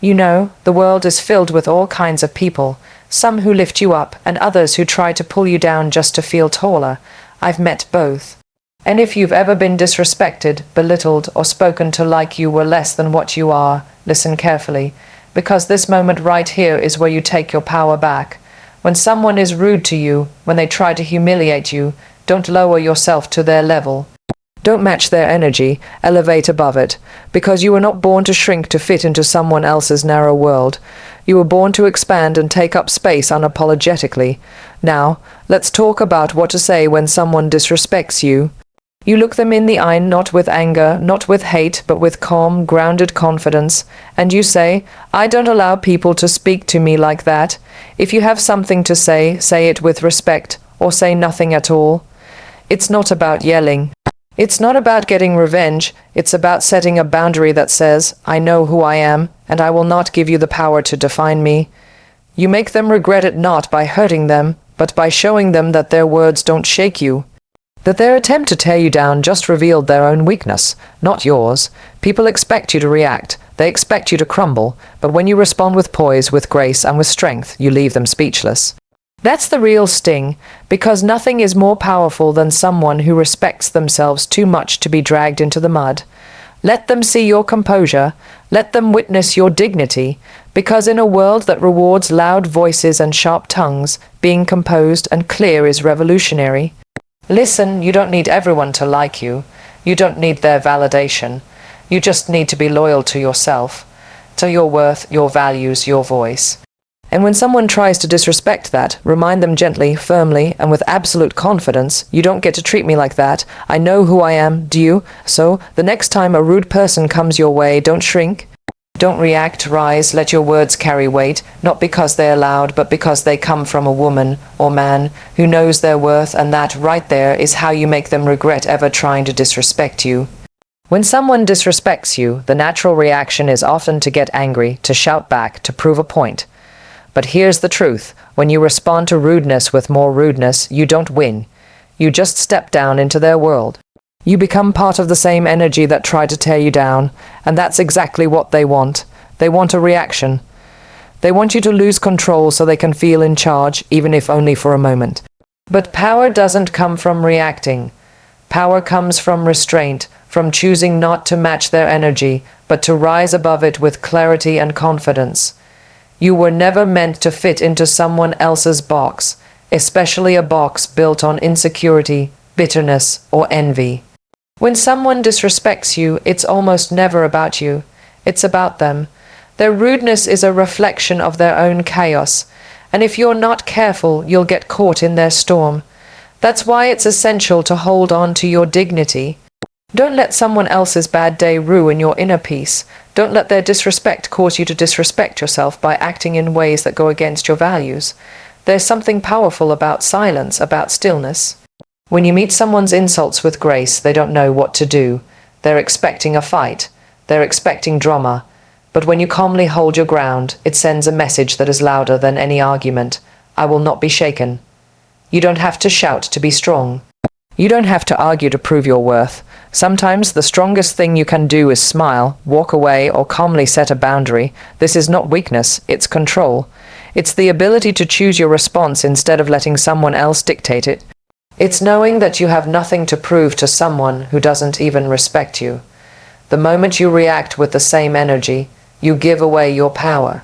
You know, the world is filled with all kinds of people, some who lift you up and others who try to pull you down just to feel taller. I've met both. And if you've ever been disrespected, belittled, or spoken to like you were less than what you are, listen carefully, because this moment right here is where you take your power back. When someone is rude to you, when they try to humiliate you, don't lower yourself to their level. Don't match their energy, elevate above it, because you were not born to shrink to fit into someone else's narrow world. You were born to expand and take up space unapologetically. Now, let's talk about what to say when someone disrespects you. You look them in the eye, not with anger, not with hate, but with calm, grounded confidence, and you say, "I don't allow people to speak to me like that. If you have something to say it with respect, or say nothing at all." It's not about yelling. It's not about getting revenge. It's about setting a boundary that says, "I know who I am, and I will not give you the power to define me." You make them regret it not by hurting them, but by showing them that their words don't shake you. That their attempt to tear you down just revealed their own weakness, not yours. People expect you to react. They expect you to crumble, but when you respond with poise, with grace, and with strength, you leave them speechless. That's the real sting, because nothing is more powerful than someone who respects themselves too much to be dragged into the mud. Let them see your composure. Let them witness your dignity, because in a world that rewards loud voices and sharp tongues, being composed and clear is revolutionary. Listen, you don't need everyone to like you. You don't need their validation. You just need to be loyal to yourself, to your worth, your values, your voice. And when someone tries to disrespect that, remind them gently, firmly, and with absolute confidence, "You don't get to treat me like that. I know who I am, do you? So, the next time a rude person comes your way, don't shrink. Don't react, rise, let your words carry weight, not because they're loud, but because they come from a woman or man who knows their worth, and that right there is how you make them regret ever trying to disrespect you." When someone disrespects you, the natural reaction is often to get angry, to shout back, to prove a point. But here's the truth. When you respond to rudeness with more rudeness, you don't win. You just step down into their world. You become part of the same energy that tried to tear you down, and that's exactly what they want. They want a reaction. They want you to lose control so they can feel in charge, even if only for a moment. But power doesn't come from reacting. Power comes from restraint, from choosing not to match their energy, but to rise above it with clarity and confidence. You were never meant to fit into someone else's box, especially a box built on insecurity, bitterness, or envy. When someone disrespects you, it's almost never about you. It's about them. Their rudeness is a reflection of their own chaos, and if you're not careful, you'll get caught in their storm. That's why it's essential to hold on to your dignity. Don't let someone else's bad day ruin your inner peace. Don't let their disrespect cause you to disrespect yourself by acting in ways that go against your values. There's something powerful about silence, about stillness. When you meet someone's insults with grace, they don't know what to do. They're expecting a fight. They're expecting drama. But when you calmly hold your ground, it sends a message that is louder than any argument. I will not be shaken. You don't have to shout to be strong. You don't have to argue to prove your worth. Sometimes the strongest thing you can do is smile, walk away, or calmly set a boundary. This is not weakness, it's control. It's the ability to choose your response instead of letting someone else dictate it. It's knowing that you have nothing to prove to someone who doesn't even respect you. The moment you react with the same energy, you give away your power.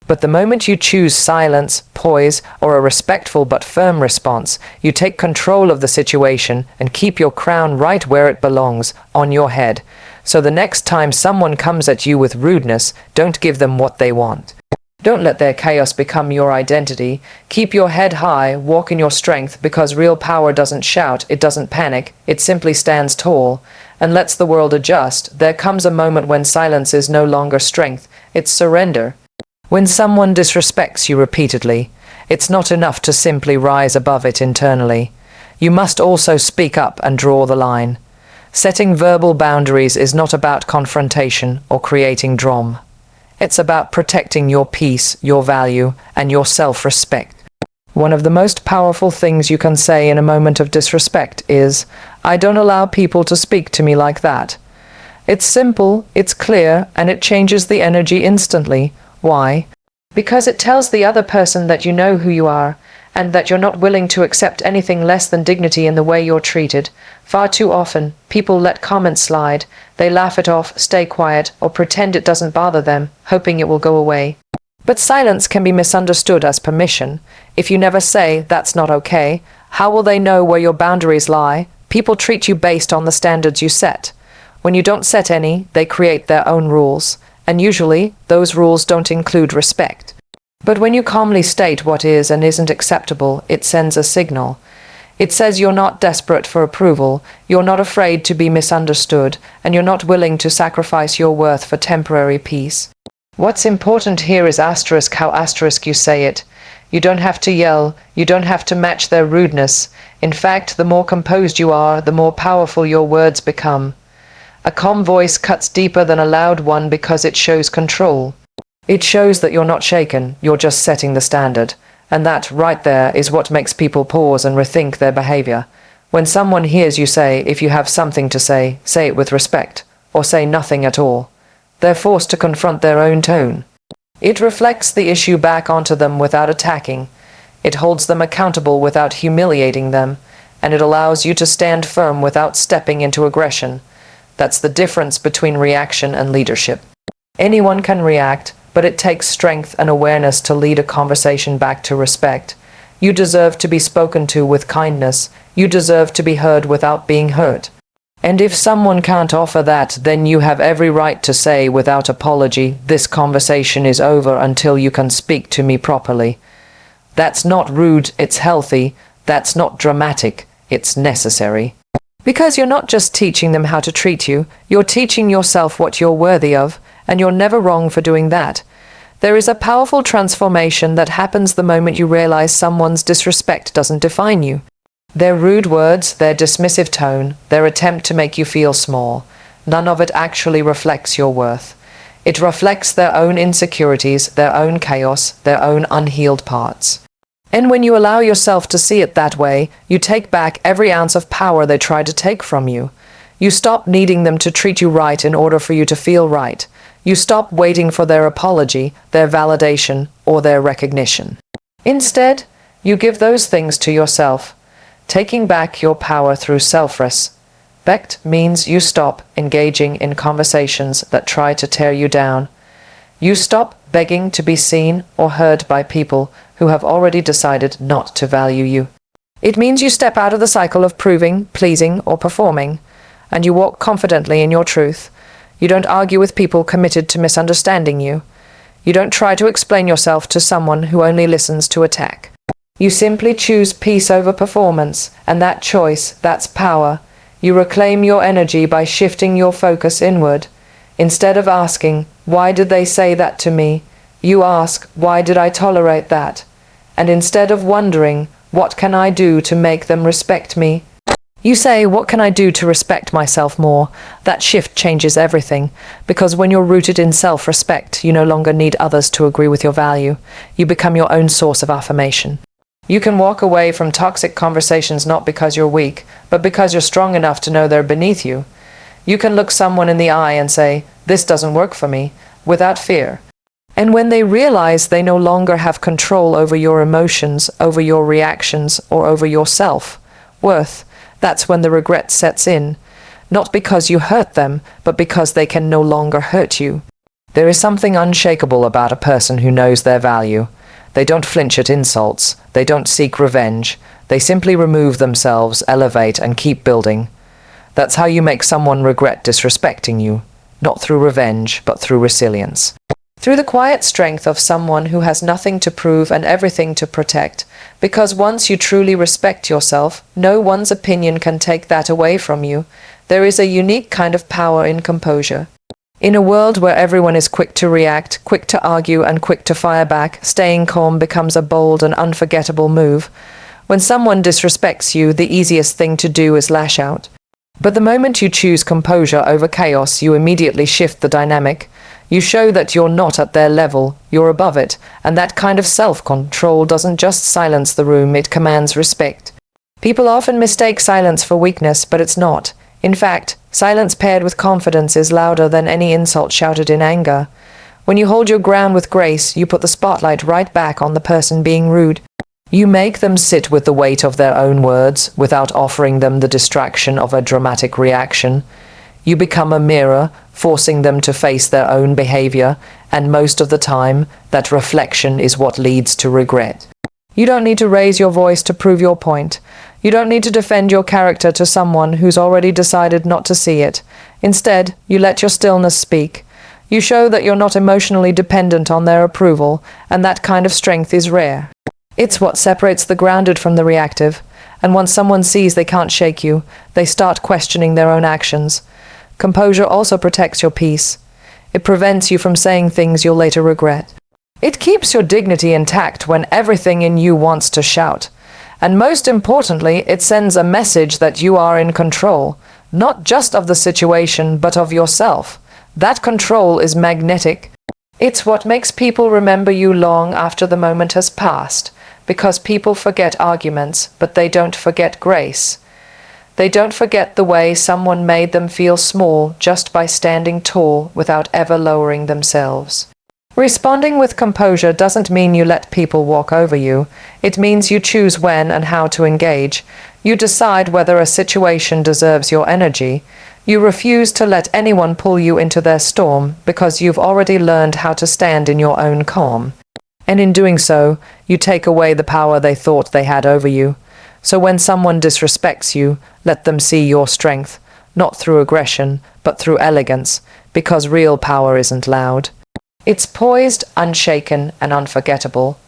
But the moment you choose silence, poise, or a respectful but firm response, you take control of the situation and keep your crown right where it belongs, on your head. So the next time someone comes at you with rudeness, don't give them what they want. Don't let their chaos become your identity. Keep your head high, walk in your strength, because real power doesn't shout, it doesn't panic, it simply stands tall and lets the world adjust. There comes a moment when silence is no longer strength, it's surrender. When someone disrespects you repeatedly, it's not enough to simply rise above it internally. You must also speak up and draw the line. Setting verbal boundaries is not about confrontation or creating drama. It's about protecting your peace, your value, and your self-respect. One of the most powerful things you can say in a moment of disrespect is, "I don't allow people to speak to me like that." It's simple, it's clear, and it changes the energy instantly. Why? Because it tells the other person that you know who you are, and that you're not willing to accept anything less than dignity in the way you're treated. Far too often, people let comments slide. They laugh it off, stay quiet, or pretend it doesn't bother them, hoping it will go away. But silence can be misunderstood as permission. If you never say, "That's not okay," how will they know where your boundaries lie? People treat you based on the standards you set. When you don't set any, they create their own rules, and usually, those rules don't include respect. But when you calmly state what is and isn't acceptable, it sends a signal. It says you're not desperate for approval, you're not afraid to be misunderstood, and you're not willing to sacrifice your worth for temporary peace. What's important here is how you say it. You don't have to yell, you don't have to match their rudeness. In fact, the more composed you are, the more powerful your words become. A calm voice cuts deeper than a loud one because it shows control. It shows that you're not shaken, you're just setting the standard. And that, right there, is what makes people pause and rethink their behavior. When someone hears you say, "If you have something to say it with respect," or say nothing at all, they're forced to confront their own tone. It reflects the issue back onto them without attacking. It holds them accountable without humiliating them, and it allows you to stand firm without stepping into aggression. That's the difference between reaction and leadership. Anyone can react, but it takes strength and awareness to lead a conversation back to respect. You deserve to be spoken to with kindness. You deserve to be heard without being hurt. And if someone can't offer that, then you have every right to say without apology, "This conversation is over until you can speak to me properly." That's not rude, it's healthy. That's not dramatic, it's necessary. Because you're not just teaching them how to treat you, you're teaching yourself what you're worthy of, and you're never wrong for doing that. There is a powerful transformation that happens the moment you realize someone's disrespect doesn't define you. Their rude words, their dismissive tone, their attempt to make you feel small, none of it actually reflects your worth. It reflects their own insecurities, their own chaos, their own unhealed parts. And when you allow yourself to see it that way, you take back every ounce of power they tried to take from you. You stop needing them to treat you right in order for you to feel right. You stop waiting for their apology, their validation, or their recognition. Instead, you give those things to yourself. Taking back your power through self-respect means you stop engaging in conversations that try to tear you down. You stop begging to be seen or heard by people who have already decided not to value you. It means you step out of the cycle of proving, pleasing, or performing, and you walk confidently in your truth. You don't argue with people committed to misunderstanding you. You don't try to explain yourself to someone who only listens to attack. You simply choose peace over performance, and that choice, that's power. You reclaim your energy by shifting your focus inward. Instead of asking, "Why did they say that to me?" you ask, "Why did I tolerate that?" And instead of wondering, "What can I do to make them respect me?" you say, "What can I do to respect myself more?" That shift changes everything, because when you're rooted in self-respect, you no longer need others to agree with your value. You become your own source of affirmation. You can walk away from toxic conversations not because you're weak, but because you're strong enough to know they're beneath you. You can look someone in the eye and say, "This doesn't work for me," without fear. And when they realize they no longer have control over your emotions, over your reactions, or over your self-worth, that's when the regret sets in. Not because you hurt them, but because they can no longer hurt you. There is something unshakable about a person who knows their value. They don't flinch at insults. They don't seek revenge. They simply remove themselves, elevate, and keep building. That's how you make someone regret disrespecting you. Not through revenge, but through resilience. Through the quiet strength of someone who has nothing to prove and everything to protect. Because once you truly respect yourself, no one's opinion can take that away from you. There is a unique kind of power in composure. In a world where everyone is quick to react, quick to argue, and quick to fire back, staying calm becomes a bold and unforgettable move. When someone disrespects you, the easiest thing to do is lash out. But the moment you choose composure over chaos, you immediately shift the dynamic. You show that you're not at their level, you're above it, and that kind of self-control doesn't just silence the room, it commands respect. People often mistake silence for weakness, but it's not. In fact, silence paired with confidence is louder than any insult shouted in anger. When you hold your ground with grace, you put the spotlight right back on the person being rude. You make them sit with the weight of their own words without offering them the distraction of a dramatic reaction. You become a mirror, forcing them to face their own behavior, and most of the time, that reflection is what leads to regret. You don't need to raise your voice to prove your point. You don't need to defend your character to someone who's already decided not to see it. Instead, you let your stillness speak. You show that you're not emotionally dependent on their approval, and that kind of strength is rare. It's what separates the grounded from the reactive, and once someone sees they can't shake you, they start questioning their own actions. Composure also protects your peace. It prevents you from saying things you'll later regret. It keeps your dignity intact when everything in you wants to shout. And most importantly, it sends a message that you are in control, not just of the situation, but of yourself. That control is magnetic. It's what makes people remember you long after the moment has passed, because people forget arguments, but they don't forget grace. They don't forget the way someone made them feel small just by standing tall without ever lowering themselves. Responding with composure doesn't mean you let people walk over you. It means you choose when and how to engage. You decide whether a situation deserves your energy. You refuse to let anyone pull you into their storm because you've already learned how to stand in your own calm. And in doing so, you take away the power they thought they had over you. So when someone disrespects you, let them see your strength, not through aggression, but through elegance, because real power isn't loud. It's poised, unshaken, and unforgettable.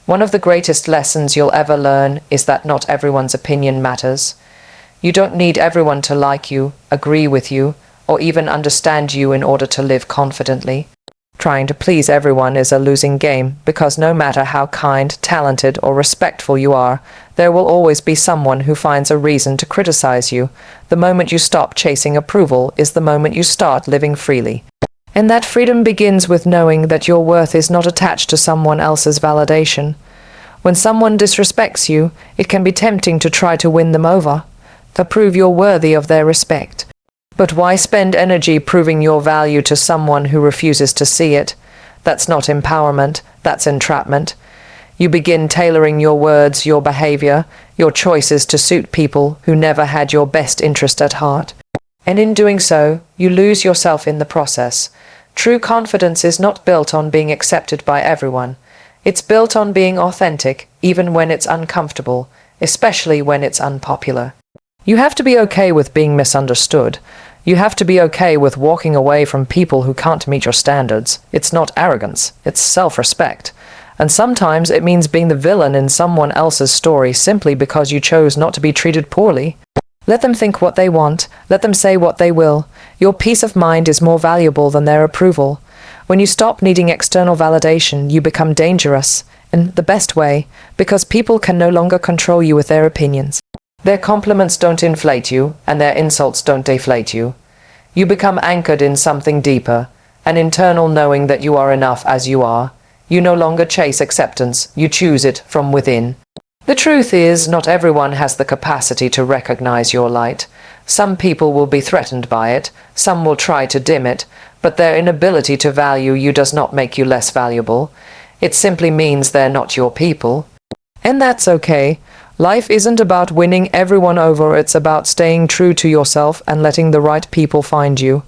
One of the greatest lessons you'll ever learn is that not everyone's opinion matters. You don't need everyone to like you, agree with you, or even understand you in order to live confidently. Trying to please everyone is a losing game, because no matter how kind, talented, or respectful you are, there will always be someone who finds a reason to criticize you. The moment you stop chasing approval is the moment you start living freely. And that freedom begins with knowing that your worth is not attached to someone else's validation. When someone disrespects you, it can be tempting to try to win them over, to prove you're worthy of their respect. But why spend energy proving your value to someone who refuses to see it? That's not empowerment, that's entrapment. You begin tailoring your words, your behavior, your choices to suit people who never had your best interest at heart. And in doing so, you lose yourself in the process. True confidence is not built on being accepted by everyone. It's built on being authentic, even when it's uncomfortable, especially when it's unpopular. You have to be okay with being misunderstood. You have to be okay with walking away from people who can't meet your standards. It's not arrogance, it's self-respect. And sometimes it means being the villain in someone else's story simply because you chose not to be treated poorly. Let them think what they want. Let them say what they will. Your peace of mind is more valuable than their approval. When you stop needing external validation, you become dangerous, in the best way, because people can no longer control you with their opinions. Their compliments don't inflate you, and their insults don't deflate you. You become anchored in something deeper, an internal knowing that you are enough as you are. You no longer chase acceptance, you choose it from within. The truth is, not everyone has the capacity to recognize your light. Some people will be threatened by it, some will try to dim it, but their inability to value you does not make you less valuable. It simply means they're not your people. And that's okay. Life isn't about winning everyone over, it's about staying true to yourself and letting the right people find you.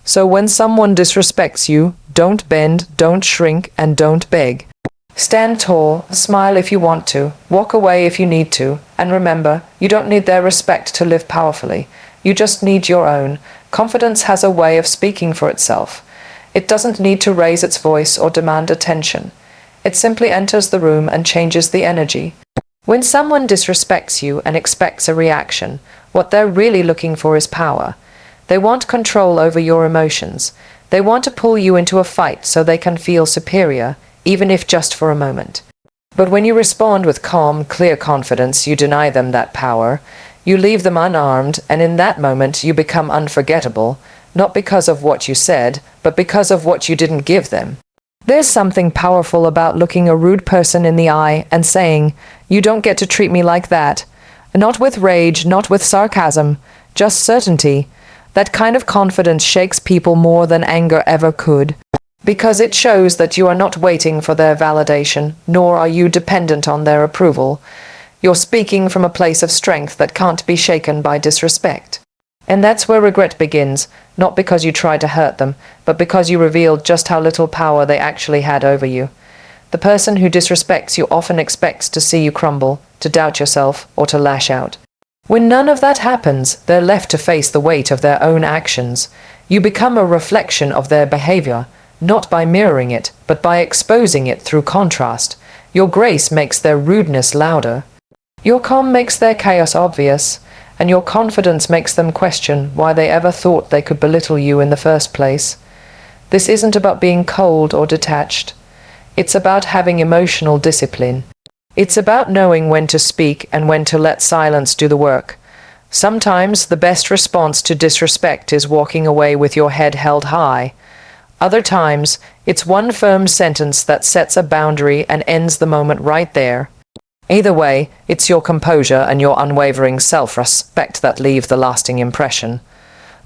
So when someone disrespects you, don't bend, don't shrink, and don't beg. Stand tall, smile if you want to, walk away if you need to, and remember, you don't need their respect to live powerfully. You just need your own. Confidence has a way of speaking for itself. It doesn't need to raise its voice or demand attention. It simply enters the room and changes the energy. When someone disrespects you and expects a reaction, what they're really looking for is power. They want control over your emotions. They want to pull you into a fight so they can feel superior, even if just for a moment. But when you respond with calm, clear confidence, you deny them that power. You leave them unarmed, and in that moment you become unforgettable, not because of what you said, but because of what you didn't give them. There's something powerful about looking a rude person in the eye and saying, "You don't get to treat me like that." Not with rage, not with sarcasm, just certainty. That kind of confidence shakes people more than anger ever could. because it shows that you are not waiting for their validation, nor are you dependent on their approval. You're speaking from a place of strength that can't be shaken by disrespect. And that's where regret begins, not because you tried to hurt them, but because you revealed just how little power they actually had over you. The person who disrespects you often expects to see you crumble, to doubt yourself, or to lash out. When none of that happens, they're left to face the weight of their own actions. You become a reflection of their behavior, not by mirroring it, but by exposing it through contrast. Your grace makes their rudeness louder. Your calm makes their chaos obvious, and your confidence makes them question why they ever thought they could belittle you in the first place. This isn't about being cold or detached. It's about having emotional discipline. It's about knowing when to speak and when to let silence do the work. Sometimes the best response to disrespect is walking away with your head held high. Other times, it's one firm sentence that sets a boundary and ends the moment right there. Either way, it's your composure and your unwavering self-respect that leave the lasting impression.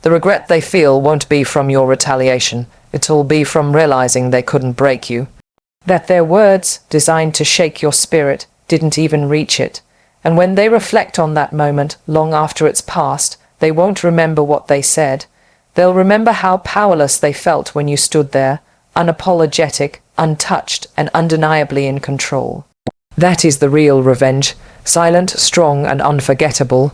The regret they feel won't be from your retaliation. It'll be from realizing they couldn't break you. That their words, designed to shake your spirit, didn't even reach it. And when they reflect on that moment, long after it's passed, they won't remember what they said. They'll remember how powerless they felt when you stood there, unapologetic, untouched, and undeniably in control. That is the real revenge, silent, strong, and unforgettable.